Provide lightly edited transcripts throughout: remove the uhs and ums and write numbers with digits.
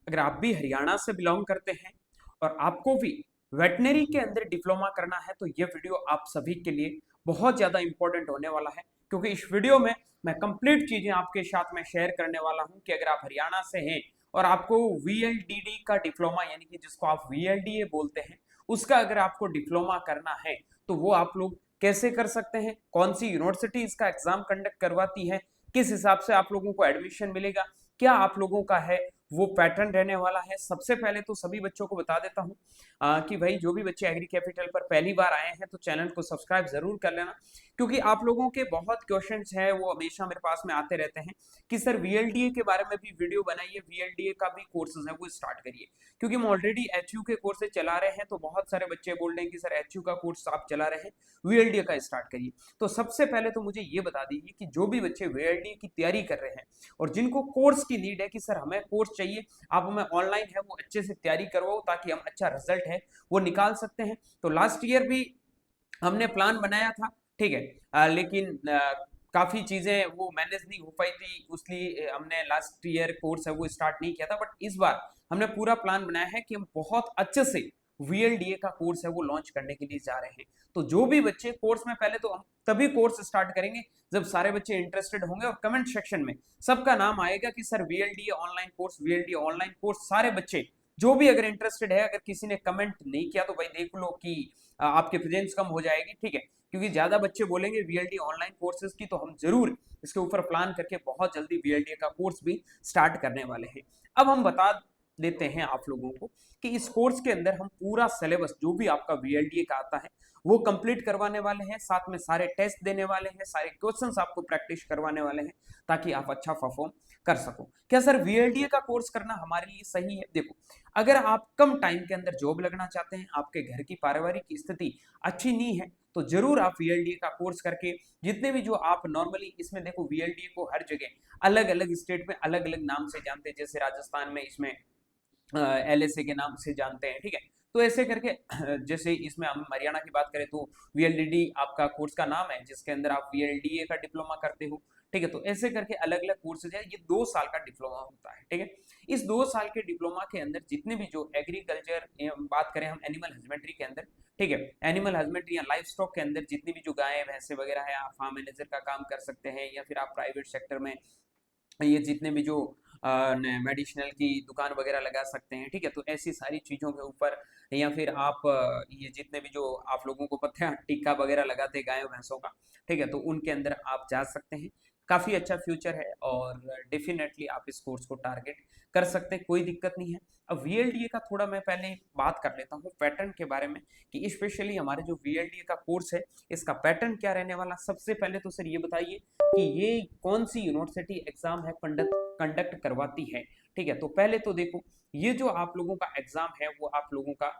अगर आप भी हरियाणा से बिलोंग करते हैं और आपको भी वेटनरी के अंदर डिप्लोमा करना है तो ये वीडियो आप सभी के लिए बहुत ज़्यादा इंपॉर्टेंट होने वाला है, क्योंकि इस वीडियो में मैं कंप्लीट चीज़ें आपके साथ में शेयर करने वाला हूं कि अगर आप हरियाणा से हैं और आपको वीएलडीडी का डिप्लोमा यानी कि जिसको आप वीएलडीए बोलते हैं उसका अगर आपको डिप्लोमा करना है तो वो आप लोग कैसे कर सकते हैं, कौन सी यूनिवर्सिटी इसका एग्जाम कंडक्ट करवाती है, किस हिसाब से आप लोगों को एडमिशन मिलेगा, क्या आप लोगों का है वो पैटर्न रहने वाला है। सबसे पहले तो सभी बच्चों को बता देता हूँ कि भाई जो भी बच्चे एग्री कैपिटल पर पहली बार आए हैं तो चैनल को सब्सक्राइब जरूर कर लेना, क्योंकि आप लोगों के बहुत क्वेश्चंस हैं वो हमेशा मेरे पास में आते रहते हैं कि सर वीएलडीए के बारे में भी वीडियो बनाइए, वीएलडीए का भी कोर्सेज है वो स्टार्ट करिए, क्योंकि हम ऑलरेडी एचयू के कोर्सेज चला रहे हैं तो बहुत सारे बच्चे बोल रहे हैं कि सर एचयू का कोर्स आप चला रहे हैं, वीएलडीए का स्टार्ट करिए। तो सबसे पहले तो मुझे ये बता दीजिए कि जो भी बच्चे वीएलडीए की तैयारी कर रहे हैं और जिनको कोर्स की नीड है कि सर हमें कोर्स चाहिए, आप हमें ऑनलाइन है वो अच्छे से तैयारी करवाओ ताकि हम अच्छा रिजल्ट है वो निकाल सकते हैं। तो लास्ट ईयर भी हमने प्लान बनाया था, ठीक है, लेकिन काफी चीजें वो मैनेज नहीं हो पाई थी, इसलिए हमने लास्ट ईयर कोर्स है वो स्टार्ट नहीं किया था। बट इस बार हमने पूरा प्लान बनाया है कि हम बहुत अच्छे से वीएलडीए का कोर्स है वो लॉन्च करने के लिए जा रहे हैं। तो जो भी बच्चे कोर्स में, पहले तो हम तभी कोर्स स्टार्ट करेंगे जब सारे बच्चे इंटरेस्टेड होंगे और कमेंट सेक्शन में सबका नाम आएगा कि sir VLDA online course, VLDA online course. सारे बच्चे जो भी अगर इंटरेस्टेड है, अगर किसी ने कमेंट नहीं किया तो भाई देख लो कि आपके प्रेजेंस कम हो जाएगी, ठीक है, क्योंकि ज्यादा बच्चे बोलेंगे वीएलडीए ऑनलाइन कोर्सेज की तो हम जरूर इसके ऊपर प्लान करके बहुत जल्दी वीएलडीए का कोर्स भी स्टार्ट करने वाले हैं। अब हम बता देते हैं आप लोगों को कि इस कोर्स के अंदर हम पूरा सिलेबस जो भी आपका वीएलडीए का आता है वो कंप्लीट करवाने वाले हैं, साथ में सारे टेस्ट देने वाले हैं, सारे क्वेश्चंस आपको प्रैक्टिस करवाने वाले हैं ताकि आप अच्छा परफॉर्म कर सको। क्या सर वीएलडीए का कोर्स करना हमारे लिए सही है? देखो, अगर आप कम टाइम के अंदर जॉब लगना चाहते हैं, आपके घर की पारिवारिक स्थिति अच्छी नहीं है, तो जरूर आप वीएलडीए का कोर्स करके जितने भी जो आप नॉर्मली इसमें देखो वीएलडीए को हर जगह अलग अलग स्टेट में अलग अलग नाम से जानते हैं, जैसे राजस्थान में इसमें एलएसए के नाम से जानते हैं, ठीक है। तो ऐसे करके जैसे इसमें हम हरियाणा की बात करें तो वीएलडीडी आपका कोर्स का नाम है जिसके अंदर आप वीएलडीए का डिप्लोमा करते हो, ठीक है। तो ऐसे करके अलग अलग कोर्सेज है, ये 2 साल का डिप्लोमा होता है, ठीक है। इस 2 साल के डिप्लोमा के अंदर जितने भी जो एग्रीकल्चर, बात करें हम एनिमल हस्बेंड्री के अंदर, ठीक है, एनिमल हस्बेंड्री या लाइफ स्टॉक के अंदर जितनी भी जो गाय भैंसे वगैरह है, आप फार्म मैनेजर का काम कर सकते हैं या फिर आप प्राइवेट सेक्टर में ये जितने भी जो मेडिसिनल की दुकान वगैरह लगा सकते हैं, ठीक है। तो ऐसी सारी चीज़ों के ऊपर या फिर आप ये जितने भी जो आप लोगों को पता है टीका वगैरह लगाते हैं गायों भैंसों का, ठीक है, तो उनके अंदर आप जा सकते हैं। काफ़ी अच्छा फ्यूचर है और डेफिनेटली आप इस कोर्स को टारगेट कर सकते हैं, कोई दिक्कत नहीं है। अब वीएलडीए का थोड़ा मैं पहले बात कर लेता हूँ पैटर्न के बारे में कि स्पेशली हमारे जो वीएलडीए का कोर्स है इसका पैटर्न क्या रहने वाला। सबसे पहले तो सर ये बताइए कि ये कौन सी यूनिवर्सिटी एग्जाम है कंडक्ट करवाती है, ठीक है। तो पहले तो देखो, ये जो आप लोगों का एग्जाम है वो आप लोगों का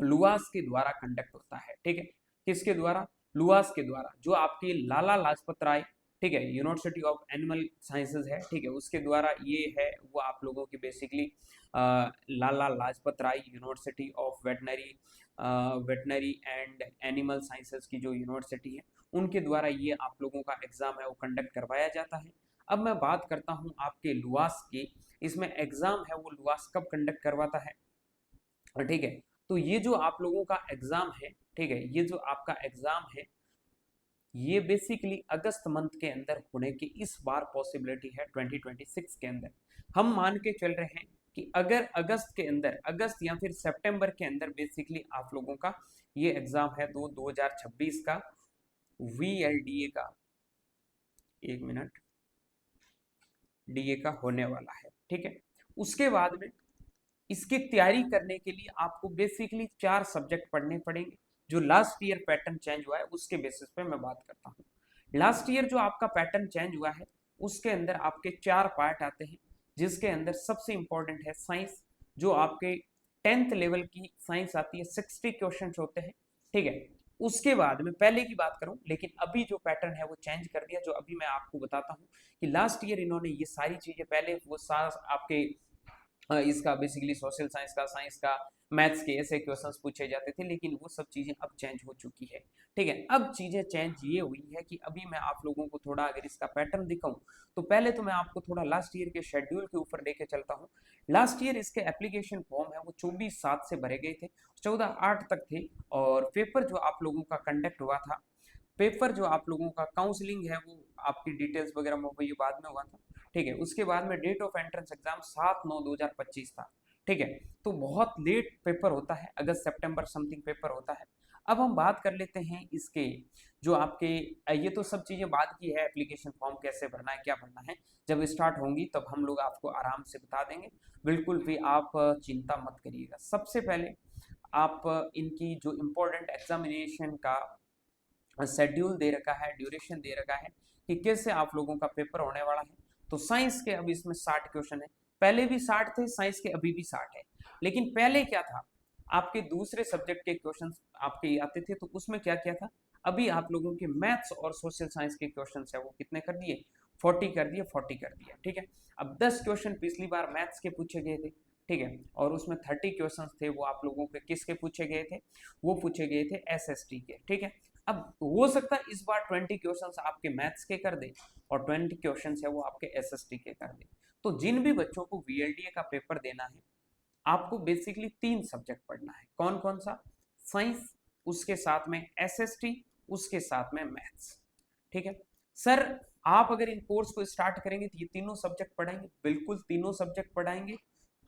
लुआस के द्वारा कंडक्ट होता है, ठीक है। किसके द्वारा? लुआस के द्वारा, जो आपकी लाला लाजपत राय, ठीक है, यूनिवर्सिटी ऑफ एनिमल साइंसेज है, ठीक है, उसके द्वारा ये है वो आप लोगों की basically Lala Lajpat Rai university of veterinary and animal sciences की जो यूनिवर्सिटी है उनके द्वारा ये आप लोगों का एग्जाम है वो कंडक्ट करवाया जाता है। अब मैं बात करता हूँ आपके लुआस की, इसमें एग्जाम है वो लुआस कब कंडक्ट करवाता है, ठीक है। तो ये जो आप लोगों का एग्जाम है, ठीक है, ये जो आपका एग्जाम है ये बेसिकली अगस्त मंथ के अंदर होने की इस बार पॉसिबिलिटी है 2026 के अंदर। हम मान के चल रहे हैं कि अगर अगस्त के अंदर, अगस्त या फिर सितंबर के अंदर बेसिकली आप लोगों का ये एग्जाम है तो 2026 का वीएलडीए का, एक मिनट, डीए का होने वाला है, ठीक है। उसके बाद में इसकी तैयारी करने के लिए आपको बेसिकली 4 सब्जेक्ट पढ़ने पड़ेंगे। जो लास्ट ईयर पैटर्न चेंज हुआ है उसके बेसिस पे मैं बात करता हूँ। लास्ट ईयर जो आपका पैटर्न चेंज हुआ है उसके अंदर आपके 4 पार्ट आते हैं, जिसके अंदर सबसे इंपॉर्टेंट है साइंस, जो आपके 10th लेवल की साइंस आती है, 60 क्वेश्चन होते हैं, ठीक है। उसके बाद में पहले की बात करूं, लेकिन अभी जो पैटर्न है वो चेंज कर दिया, जो अभी मैं आपको बताता हूं कि लास्ट ईयर इन्होंने ये सारी चीजें पहले वो सारा आपके इसका बेसिकली सोशल साइंस का मैथ्स के ऐसे क्वेश्चंस पूछे जाते थे, लेकिन वो सब चीज़ें अब चेंज हो चुकी है। ठीक है, अब चीज़ें चेंज ये हुई है कि अभी मैं आप लोगों को थोड़ा अगर इसका पैटर्न दिखाऊं, तो पहले तो मैं आपको थोड़ा लास्ट ईयर के शेड्यूल के ऊपर लेके चलता हूँ। लास्ट ईयर इसके एप्लीकेशन फॉर्म है वो 24/7 से भरे गए थे, 14/8 तक थे। और पेपर जो आप लोगों का कंडक्ट हुआ था, पेपर जो आप लोगों का काउंसलिंग है वो आपकी डिटेल्स वगैरह में ये बाद में हुआ था। ठीक है, उसके बाद में डेट ऑफ एंट्रेंस एग्जाम 7/9/2025 था। ठीक है, तो बहुत लेट पेपर होता है, अगस्त सितंबर समथिंग पेपर होता है। अब हम बात कर लेते हैं इसके जो आपके ये तो सब चीज़ें बाद की है, एप्लीकेशन फॉर्म कैसे भरना है क्या भरना है, जब स्टार्ट होंगी तब हम लोग आपको आराम से बता देंगे। बिल्कुल भी आप चिंता मत करिएगा। सबसे पहले आप इनकी जो इम्पोर्टेंट एग्जामिनेशन का शेड्यूल दे रखा है, ड्यूरेशन दे रखा है कि कैसे आप लोगों का पेपर होने वाला है। तो साइंस के अब इसमें 60 क्वेश्चन है, पहले भी 60 थे, साइंस के अभी भी 60 है। लेकिन पहले क्या था, आपके दूसरे सब्जेक्ट के क्वेश्चन आपके आते थे, तो उसमें क्या क्या था, अभी आप लोगों के मैथ्स और सोशल साइंस के क्वेश्चन है वो कितने कर दिए, 40 कर दिए, 40 कर दिया। ठीक है, अब 10 क्वेश्चन पिछली बार मैथ्स के पूछे गए थे। ठीक है, और उसमें 30 क्वेश्चन थे वो आप लोगों के किसके पूछे गए थे, वो पूछे गए थे एसएसटी के। ठीक है, अब हो सकता है इस बार 20 क्वेश्चंस आपके मैथ्स के कर दे और 20 क्वेश्चंस है वो आपके एसएसटी के कर दे। तो जिन भी बच्चों को वीएलडीए का पेपर देना है, आपको बेसिकली 3 सब्जेक्ट पढ़ना है। कौन कौन सा, साइंस, उसके साथ में एसएसटी, उसके साथ में मैथ्स। ठीक है सर, आप अगर इन कोर्स को स्टार्ट करेंगे तो ये तीनों सब्जेक्ट पढ़ाएंगे, बिल्कुल तीनों सब्जेक्ट पढ़ाएंगे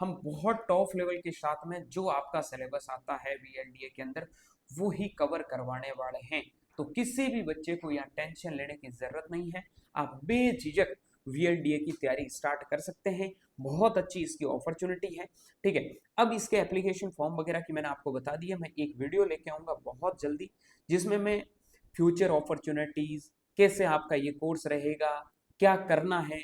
हम बहुत टॉप लेवल के साथ में। जो आपका सिलेबस आता है वीएलडीए के अंदर वो ही कवर करवाने वाले हैं। तो किसी भी बच्चे को यहाँ टेंशन लेने की जरूरत नहीं है, आप बेझिझक वीएलडीए की तैयारी स्टार्ट कर सकते हैं। बहुत अच्छी इसकी अपॉर्चुनिटी है। ठीक है, अब इसके एप्लीकेशन फॉर्म वगैरह की मैंने आपको बता दिया, मैं एक वीडियो लेके आऊंगा बहुत जल्दी, जिसमें मैं फ्यूचर अपॉर्चुनिटीज, कैसे आपका ये कोर्स रहेगा, क्या करना है,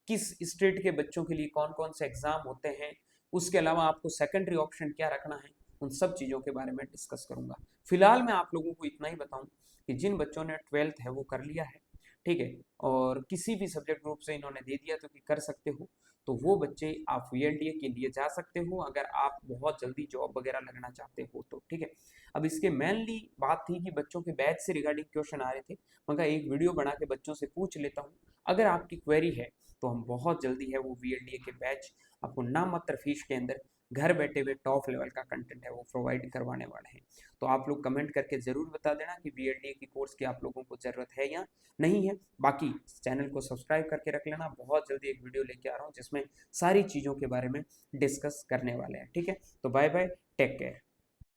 किस स्टेट के बच्चों के लिए कौन कौन से एग्जाम होते हैं, उसके अलावा आपको सेकेंडरी ऑप्शन क्या रखना है, उन सब चीज़ों के बारे में डिस्कस करूंगा। फिलहाल मैं आप लोगों को इतना ही बताऊं कि जिन बच्चों ने 12th है वो कर लिया है, ठीक है, और किसी भी सब्जेक्ट ग्रुप से इन्होंने दे दिया तो कि कर सकते हो, तो वो बच्चे आप वीएलडीए के लिए जा सकते हो अगर आप बहुत जल्दी जॉब वगैरह लगना चाहते हो तो। ठीक है, अब इसके मेनली बात थी कि बच्चों के बैच से रिगार्डिंग क्वेश्चन आ रहे थे, मगर एक वीडियो बना के बच्चों से पूछ लेता हूँ। अगर आपकी क्वेरी है तो हम बहुत जल्दी है वो वीएलडीए के बैच आपको नाम मात्र फीस के अंदर घर बैठे हुए टॉप लेवल का कंटेंट है वो प्रोवाइड करवाने वाले हैं। तो आप लोग कमेंट करके ज़रूर बता देना कि वीएलडीए की कोर्स की आप लोगों को ज़रूरत है या नहीं है। बाकी चैनल को सब्सक्राइब करके रख लेना, बहुत जल्दी एक वीडियो लेके आ रहा हूँ जिसमें सारी चीज़ों के बारे में डिस्कस करने वाले हैं। ठीक है, तो बाय बाय, टेक केयर।